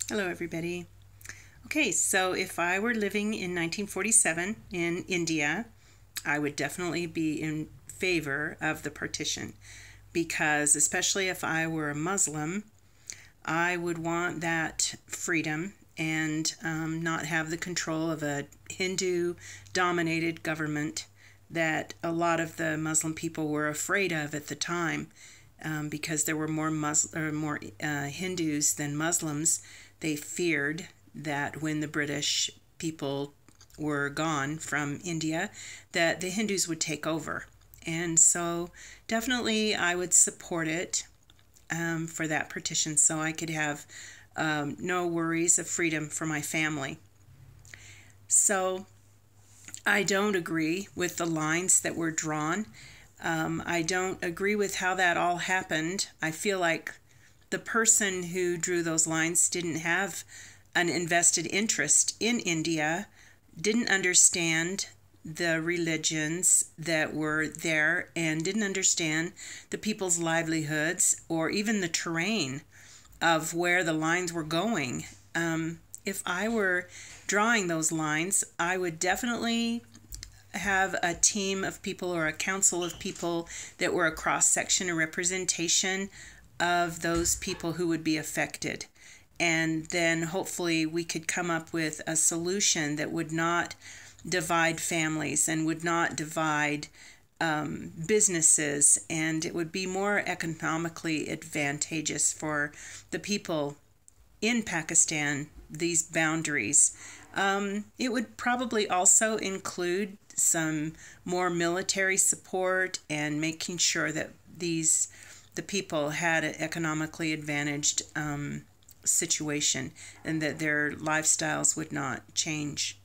Hello, everybody. Okay, so if I were living in 1947 in India, I would definitely be in favor of the partition because, especially if I were a Muslim, I would want that freedom and not have the control of a Hindu dominated government that a lot of the Muslim people were afraid of at the time. Because there were more Hindus than Muslims, they feared that when the British people were gone from India, that the Hindus would take over. And so definitely I would support it for that partition so I could have no worries of freedom for my family. So I don't agree with the lines that were drawn. I don't agree with how that all happened. I feel like the person who drew those lines didn't have an invested interest in India, didn't understand the religions that were there, and didn't understand the people's livelihoods or even the terrain of where the lines were going. If I were drawing those lines, I would definitely have a team of people or a council of people that were a cross section, a representation of those people who would be affected. And then hopefully we could come up with a solution that would not divide families and would not divide businesses, and it would be more economically advantageous for the people in Pakistan, these boundaries. It would probably also include some more military support and making sure that the people had an economically advantaged situation and that their lifestyles would not change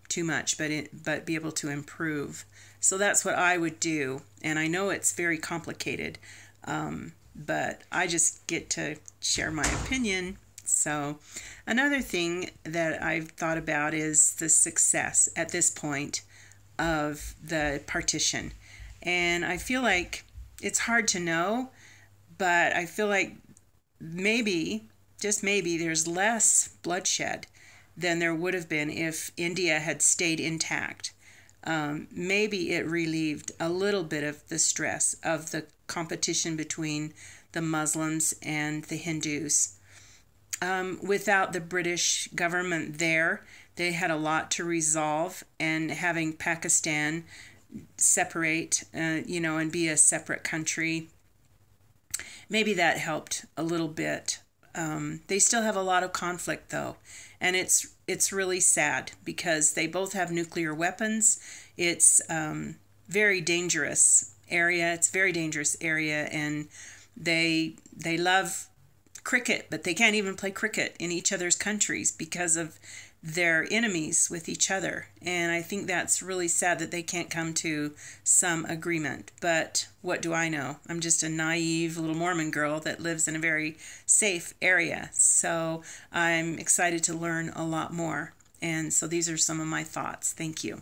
too much, but be able to improve. So that's what I would do, and I know it's very complicated, but I just get to share my opinion. So another thing that I've thought about is the success at this point of the partition. And I feel like it's hard to know, but I feel like maybe, just maybe, there's less bloodshed than there would have been if India had stayed intact. Maybe it relieved a little bit of the stress of the competition between the Muslims and the Hindus. Without the British government there, they had a lot to resolve, and having Pakistan separate, and be a separate country, maybe that helped a little bit. They still have a lot of conflict though, and it's really sad because they both have nuclear weapons. It's very dangerous area. It's a very dangerous area, and they love cricket, but they can't even play cricket in each other's countries because of their enemies with each other. And I think that's really sad that they can't come to some agreement. But what do I know? I'm just a naive little Mormon girl that lives in a very safe area. So I'm excited to learn a lot more. And so these are some of my thoughts. Thank you.